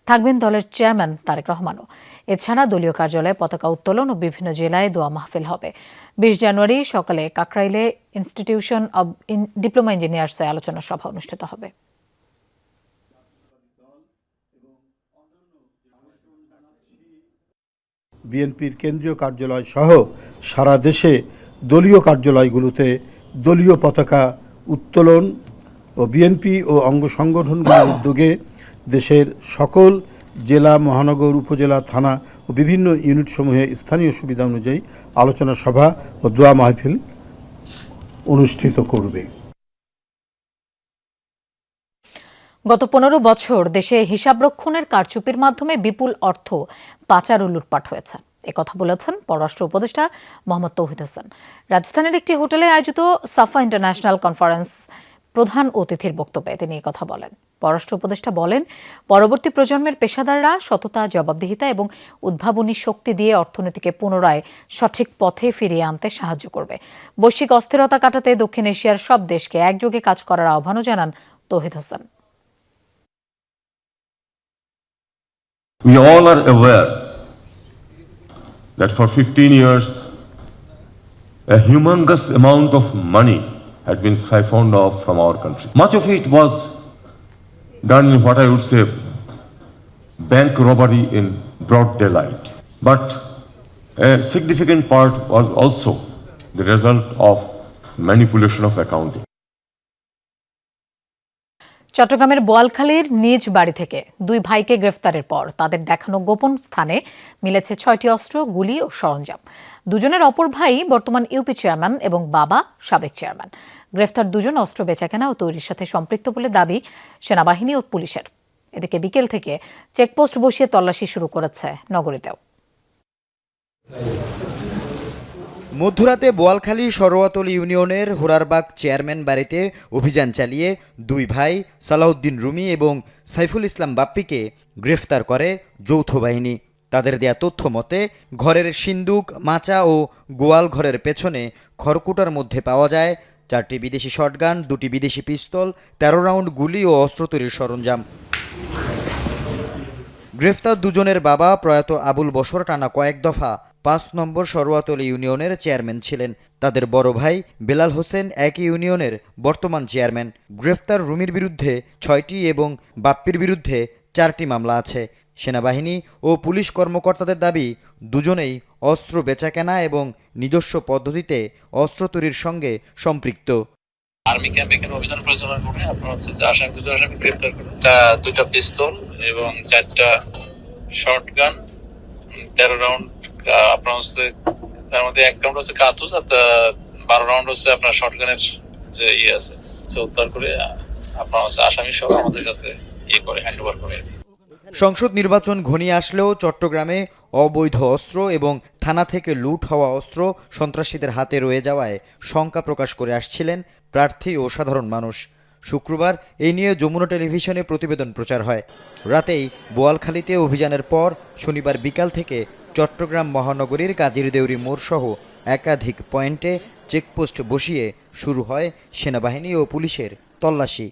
থাকবেন দলের চেয়ারম্যান তারেক রহমানও। এছাড়া দলীয় কার্যালয়ে পতাকা উত্তোলন ও বিভিন্ন জেলায় দোয়া মাহফিল হবে। 20 জানুয়ারি সকালে কাকরাইলে ইনস্টিটিউশন অব ডিপ্লোমা ইঞ্জিনিয়ার্সে আলোচনা সভা অনুষ্ঠিত হবে। বিএনপির কেন্দ্রীয় কার্যালয় সহ সারা দেশে দলীয় কার্যালয়গুলোতে দলীয় পতাকা উত্তোলন ও বিএনপি ও অঙ্গ সংগঠনগুলোর উদ্যোগে দেশের সকল জেলা, মহানগর, উপজেলা, থানা ও বিভিন্ন ইউনিটসমূহে স্থানীয় সুবিধা অনুযায়ী আলোচনা সভা ও দোয়া মাহফিল অনুষ্ঠিত করবে। গত 15 বছর দেশে হিসাবরক্ষণের কারচুপির মাধ্যমে বিপুল অর্থ পাচার ও লুটপাট হয়েছে, একথা বলেছেন পররাষ্ট্র উপদেষ্টা মোহাম্মদ তৌহিদ হোসেন। রাজধানীর একটি হোটেলে আয়োজিত সাফা ইন্টারন্যাশনাল কনফারেন্স প্রধান অতিথির বক্তব্যে তিনি একথা বলেন। পররাষ্ট্র উপদেষ্টা বলেন, পরবর্তী প্রজন্মের পেশাদাররা সততা, জবাবদিহিতা এবং উদ্ভাবনী শক্তি দিয়ে অর্থনীতিকে পুনরায় সঠিক পথে ফিরিয়ে আনতে সাহায্য করবে। বৈশ্বিক অস্থিরতা কাটাতে দক্ষিণ এশিয়ার সব দেশকে একযোগে কাজ করার আহ্বানও জানান তৌহিদ Hossain. We all are aware that for 15 years, a humongous amount of money had been siphoned off from our country. Much of it was done in what I would say bank robbery in broad daylight. But a significant part was also the result of manipulation of accounting. চট্টগ্রামের বোয়ালখালীর নিজ বাড়ি থেকে 2 ভাইকে গ্রেফতারের পর তাদের দেখানো গোপন স্থানে মিলেছে 6টি অস্ত্র, গুলি ও সরঞ্জাম। দুজনের অপর ভাই বর্তমান ইউপি চেয়ারম্যান এবং বাবা সাবেক চেয়ারম্যান। গ্রেফতার 2 জন অস্ত্র বেচাকেনা ও তৈরির সাথে সম্পৃক্ত বলে দাবি সেনাবাহিনী ও পুলিশের। এদিকে বিকেল থেকে চেকপোস্ট বসিয়ে তল্লাশি শুরু করেছে নগরীতেও। মধ্যরাতে বোয়ালখালী সরোয়াতল ইউনিয়নের হোরারবাগ চেয়ারম্যান বাড়িতে অভিযান চালিয়ে 2 ভাই সালাউদ্দিন রুমি এবং সাইফুল ইসলাম বাপ্পিকে গ্রেফতার করে যৌথ বাহিনী। তাদের দেয়া তথ্য মতে ঘরের সিন্দুক, মাচা ও গোয়াল ঘরের পেছনে খড়কুটার মধ্যে পাওয়া যায় 4টি বিদেশি শটগান, 2টি বিদেশি পিস্তল, 13 রাউন্ড গুলি ও অস্ত্র তৈরির সরঞ্জাম। গ্রেফতার 2 জনের বাবা প্রয়াত আবুল বশর টানা কয়েক দফা 5 নম্বর সরোয়াতলী ইউনিয়নের চেয়ারম্যান ছিলেন। তাদের বড় ভাই বেলাল হোসেন একই ইউনিয়নের বর্তমান চেয়ারম্যান। গ্রেফতার রুমির বিরুদ্ধে 6টি এবং বাপ্পির বিরুদ্ধে 4টি মামলা আছে। সেনাবাহিনী ও পুলিশ কর্মকর্তাদের দাবি, 2 জনেই অস্ত্র বেচাকেনা এবং নিজস্ব পদ্ধতিতে অস্ত্র তৈরির সঙ্গে সম্পৃক্ত। আর্মি ক্যাম্পে এখানে অভিযান পরিচালনা করে আপনার হচ্ছে যে আসামি গ্রেফতার করেন। 2টা পিস্তল এবং 4টা শর্টগান, 13 রাউন্ড আপনার হচ্ছে তার মধ্যে 1 রাউন্ড হচ্ছে কার্তুজ আর 12 রাউন্ড হচ্ছে আপনার শটগানের যে আছে, সে উদ্ধার করে আপনার হচ্ছে আসামি সহ আমাদের কাছে করে হ্যান্ডওভার করে। সংসদ নির্বাচন ঘনিয়ে আসলেও চট্টগ্রামে অবৈধ অস্ত্র এবং থানা থেকে লুট হওয়া অস্ত্র সন্ত্রাসীদের হাতে রয়ে যাওয়ায় শঙ্কা প্রকাশ করে আসছিলেন প্রার্থী ও সাধারণ মানুষ। শুক্রবার এই নিয়ে যমুনা টেলিভিশনে প্রতিবেদন প্রচার হয়। রাতেই বোয়ালখালীতে অভিযানের পর শনিবার বিকাল থেকে চট্টগ্রাম মহানগরীর কাজীর দেউরি মোড় সহ একাধিক পয়েন্টে চেকপোস্ট বসিয়ে শুরু হয় সেনাবাহিনী ও পুলিশের তল্লাশি।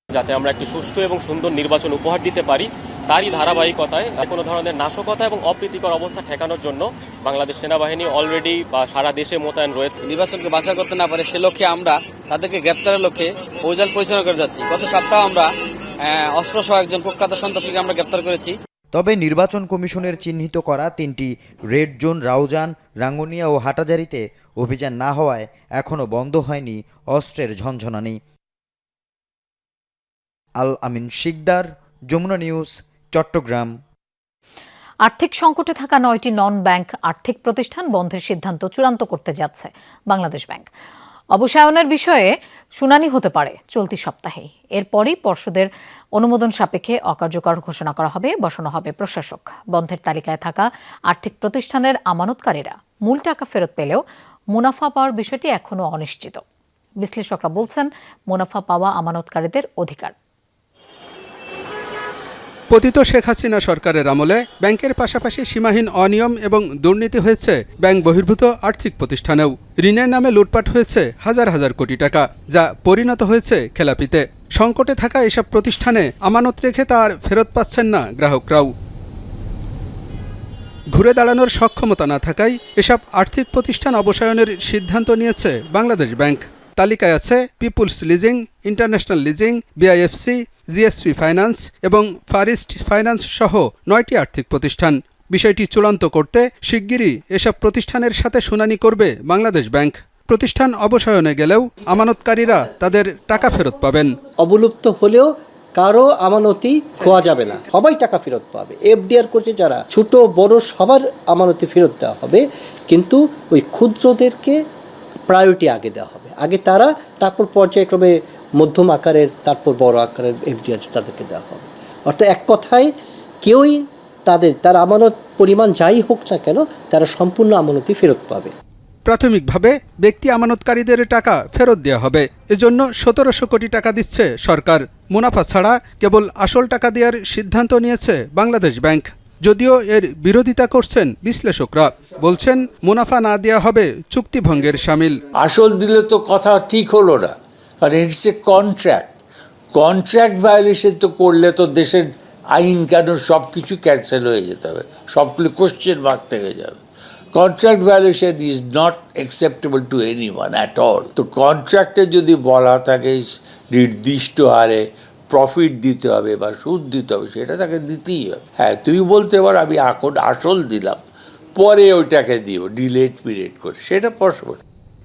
যাতে আমরা একটি সুষ্ঠু এবং সুন্দর নির্বাচন উপহার দিতে পারি, তারই ধারাবাহিকতায় কোনো ধরনের নাশকতা এবং অপ্রীতিকর অবস্থা ঠেকানোর জন্য বাংলাদেশ সেনাবাহিনী অলরেডি সারা দেশে মোতায়েন রয়েছে। নির্বাচনকে বাঁচার করতে না পারে সে লক্ষ্যে আমরা তাদেরকে গ্রেপ্তারের লক্ষ্যে অভিযান পরিচালনা করে যাচ্ছি। গত সপ্তাহে আমরা অস্ত্রসহ একজন কুখ্যাত সন্ত্রাসীকে আমরা গ্রেপ্তার করেছি। তবে নির্বাচন কমিশনের চিহ্নিত করা 3টি রেড জোন রাউজান, রাঙ্গুনিয়া ও হাটাজারিতে অভিযান না হওয়ায় এখনও বন্ধ হয়নি অস্ত্রের ঝনঝনানি। আল আমিন শিকদার, যমুনা নিউজ, চট্টগ্রাম। আর্থিক সংকটে থাকা 9টি নন ব্যাংক আর্থিক প্রতিষ্ঠান বন্ধের সিদ্ধান্ত চূড়ান্ত করতে যাচ্ছে বাংলাদেশ ব্যাংক। অবসায়নের বিষয়ে শুনানি হতে পারে চলতি সপ্তাহেই। এরপরই পর্ষদের অনুমোদন সাপেক্ষে অকার্যকর ঘোষণা করা হবে, বসানো হবে প্রশাসক। বন্ধের তালিকায় থাকা আর্থিক প্রতিষ্ঠানের আমানতকারীরা মূল টাকা ফেরত পেলেও মুনাফা পাওয়ার বিষয়টি এখনও অনিশ্চিত। বিশ্লেষকরা বলছেন মুনাফা পাওয়া আমানতকারীদের অধিকার। পতিত শেখ হাসিনা সরকারের আমলে ব্যাংকের পাশাপাশি সীমাহীন অনিয়ম এবং দুর্নীতি হয়েছে ব্যাংক বহির্ভূত আর্থিক প্রতিষ্ঠানেও। ঋণের নামে লুটপাট হয়েছে হাজার হাজার কোটি টাকা, যা পরিণত হয়েছে খেলাপিতে। সংকটে থাকা এসব প্রতিষ্ঠানে আমানত রেখে তার ফেরত পাচ্ছেন না গ্রাহকরাও। ঘুরে দাঁড়ানোর সক্ষমতা না থাকায় এসব আর্থিক প্রতিষ্ঠান অবসায়নের সিদ্ধান্ত নিয়েছে বাংলাদেশ ব্যাংক। তালিকায় আছে people's leasing, international leasing, BIFC, GSP finance এবং ফারিস্ট ফাইন্যান্স সহ 9টি আর্থিক প্রতিষ্ঠান। বিষয়টি চূড়ান্ত করতে শিগগিরই এসব প্রতিষ্ঠানের সাথে শুনানি করবে বাংলাদেশ ব্যাংক। প্রতিষ্ঠান অবসায়নে গেলেও আমানতকারীরা তাদের টাকা ফেরত পাবেন। অবলুপ্ত হলেও কারো আমানতি খোয়া যাবে না, সবাই টাকা ফেরত পাবে। এফডিআর করছে যারা, ছোট বড় সবার আমানতি ফেরত দেওয়া হবে, কিন্তু ওই ক্ষুদ্রদেরকে প্রায়োরিটি আগে দেওয়া হবে। আগে তারা, তারপর পর্যায়ক্রমে মধ্যম আকারের, তারপর বড় আকারের এফডিআর তাদেরকে দেওয়া হবে। অর্থাৎ এক কথায় কেউই তার আমানত পরিমাণ যাই হোক না কেন, তারা সম্পূর্ণ আমানতি ফেরত পাবে। প্রাথমিকভাবে ব্যক্তি আমানতকারীদের টাকা ফেরত দেওয়া হবে। এজন্য 1700 কোটি টাকা দিচ্ছে সরকার। মুনাফা ছাড়া কেবল আসল টাকা দেওয়ার সিদ্ধান্ত নিয়েছে বাংলাদেশ ব্যাংক। যদিও এর বিরোধিতা করছেন বিশ্লেষকরা, বলছেন মুনাফা না দেওয়া হবে চুক্তিভঙ্গের শামিল। আসল দিলে তো কথা ঠিক হলো না, কারণ ইটস এ কন্ট্রাক্ট ভায়োলেশন তো করলে তো দেশের আইন কানুন সব কিছু ক্যান্সেল হয়ে যেতে হবে, সবগুলো কোশ্চেন মার্ক থেকে যাবে। Contract violation is not acceptable two anyone at all. তো কন্ট্রাক্টে যদি বলা থাকে নির্দিষ্ট হারে প্রফিট দিতে হবে বা সুদ দিতে হবে, সেটা তাকে দিতেই হবে। হ্যাঁ, তুমি বলতে পারো আমি এখন আসল দিলাম, পরে ওইটাকে দিব ডিলেট পিরিয়ড করে, সেটা পসিবল।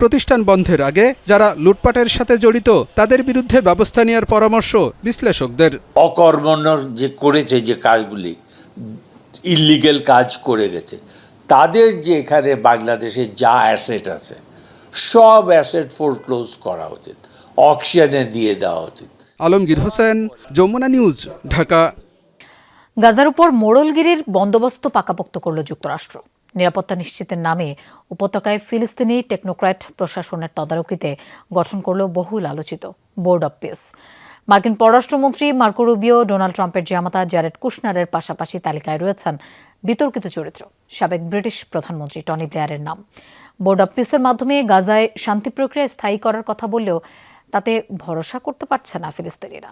প্রতিষ্ঠান বন্ধের আগে যারা লুটপাটের সাথে জড়িত তাদের বিরুদ্ধে ব্যবস্থা নেওয়ার পরামর্শ বিশ্লেষকদের। অকর্মণ্য যে করেছে, যে কাজগুলি ইলিগেল কাজ করে গেছে, তাদের যে এখানে বাংলাদেশে যা অ্যাসেট আছে সব অ্যাসেট ফোরক্লোজ করা উচিত, অকশনে দিয়ে দেওয়া উচিত। আলমগীর হোসেন, যমুনা নিউজ, ঢাকা। গাজার উপর মোড়লগিরির বন্দোবস্ত পাকাপোক্ত করল যুক্তরাষ্ট্র। নিরাপত্তা নিশ্চিতের নামে উপত্যকায় ফিলিস্তিনি টেকনোক্র্যাট প্রশাসনের তদারকিতে গঠন করল বহুল আলোচিত বোর্ড অব পিস। মার্কিন পররাষ্ট্রমন্ত্রী মার্কো রুবিও, ডোনাল্ড ট্রাম্পের জামাতা জ্যারেড কুশনারের পাশাপাশি তালিকায় রয়েছেন বিতর্কিত চরিত্র সাবেক ব্রিটিশ প্রধানমন্ত্রী টনি ব্লেয়ারের নাম। বোর্ড অব পিসের মাধ্যমে গাজায় শান্তি প্রক্রিয়া স্থায়ী করার কথা বললেও তাতে ভরসা করতে পারছে না ফিলিস্তিনিরা।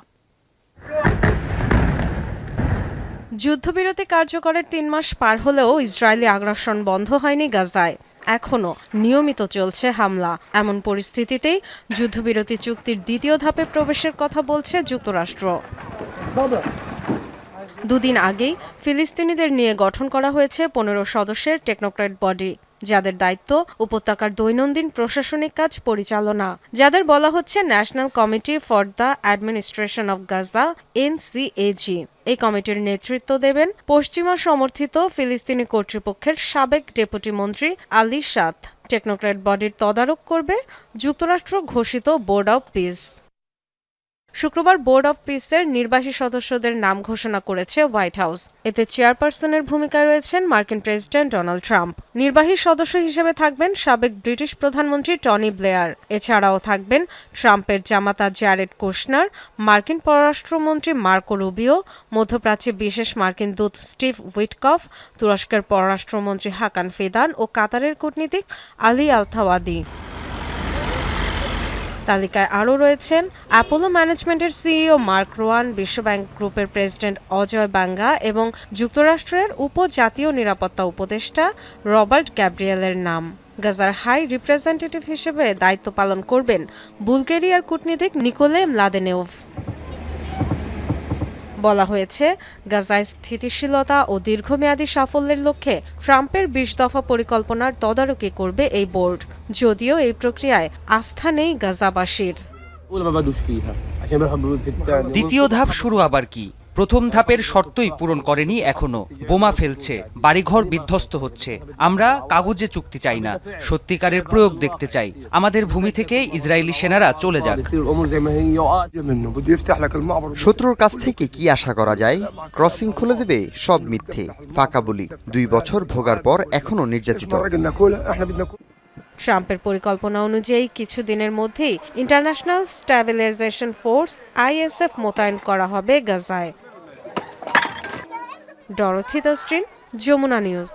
যুদ্ধবিরতি কার্যকরের 3 মাস পার হলেও ইসরায়েলি আগ্রাসন বন্ধ হয়নি গাজায়। এখনও নিয়মিত চলছে হামলা। এমন পরিস্থিতিতেই যুদ্ধবিরতি চুক্তির দ্বিতীয় ধাপে প্রবেশের কথা বলছে যুক্তরাষ্ট্র। 2 দিন আগেই ফিলিস্তিনিদের নিয়ে গঠন করা হয়েছে 15 সদস্যের টেকনোক্র্যাট বডি। যাদের দায়িত্ব উপত্যকার দৈনন্দিন প্রশাসনিক কাজ পরিচালনা, যাদের বলা হচ্ছে national committee for the administration of Gaza NCAG। এই কমিটির নেতৃত্ব দেবেন পশ্চিমা সমর্থিত ফিলিস্তিনি কর্তৃপক্ষের সাবেক ডেপুটি মন্ত্রী আলী সাদ। টেকনোক্র্যাট বডির তদারক করবে যুক্তরাষ্ট্র ঘোষিত বোর্ড অব পিস। শুক্রবার বোর্ড অব পিসের নির্বাহী সদস্যদের নাম ঘোষণা করেছে হোয়াইট হাউস। এতে চেয়ারপারসনের ভূমিকায় রয়েছেন মার্কিন প্রেসিডেন্ট ডোনাল্ড ট্রাম্প। নির্বাহী সদস্য হিসেবে থাকবেন সাবেক ব্রিটিশ প্রধানমন্ত্রী টনি ব্লেয়ার। এছাড়াও থাকবেন ট্রাম্পের জামাতা জ্যারেড কুশনার, মার্কিন পররাষ্ট্রমন্ত্রী মার্কো রুবিও, মধ্যপ্রাচ্যে বিশেষ মার্কিন দূত স্টিভ উইটকফ, তুরস্কের পররাষ্ট্রমন্ত্রী হাকান ফিদান ও কাতারের কূটনীতিক আলী আলথাওয়াদি। তালিকায় আরও রয়েছেন অ্যাপোলো ম্যানেজমেন্টের সিইও মার্ক রোয়ান, বিশ্বব্যাংক গ্রুপের প্রেসিডেন্ট অজয় বাঙ্গা এবং যুক্তরাষ্ট্রের উপজাতীয় নিরাপত্তা উপদেষ্টা রবার্ট গ্যাব্রিয়েলের নাম। গাজার হাই রিপ্রেজেন্টেটিভ হিসেবে দায়িত্ব পালন করবেন বুলগেরিয়ার কূটনীতিক নিকোলে মলাদেনেভ। বলা হয়েছে, গাজায় স্থিতিশীলতা ও দীর্ঘমেয়াদী সাফল্যের লক্ষ্যে ট্রাম্পের 20 দফা পরিকল্পনার তদারকি করবে এই বোর্ড। যদিও এই প্রক্রিয়ায় আস্থা নেই গাজাবাসীর। দ্বিতীয় ধাপ শুরু আবার কি? প্রথম ধাপের শর্তই পূরণ করেনি এখনো। বোমা ফেলছে, বাড়িঘর বিধ্বস্ত হচ্ছে। আমরা কাগজে চুক্তি চাই না, সত্যিকারের প্রয়োগ দেখতে চাই। আমাদের ভূমি থেকে ইসরায়েলি সেনারা চলে যাক। শত্রুর কাছ থেকে কি আশা করা যায়? ক্রসিং খুলে দেবে সব মিথ্যে, ফাঁকা বলি। 2 বছর ভোগার পর এখনো নির্যাতিত। ট্রাম্পের পরিকল্পনা অনুযায়ী কিছুদিনের মধ্যেই ইন্টারন্যাশনাল স্ট্যাবিলাইজেশন ফোর্স ISF মোতায়েন করা হবে গাজায়। ডরথি দস্ট্রিন, যমুনা নিউজ।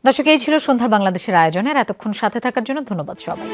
দর্শক, এই ছিল সন্ধ্যার বাংলাদেশের আয়োজনের। এতক্ষণ সাথে থাকার জন্য ধন্যবাদ সবাই।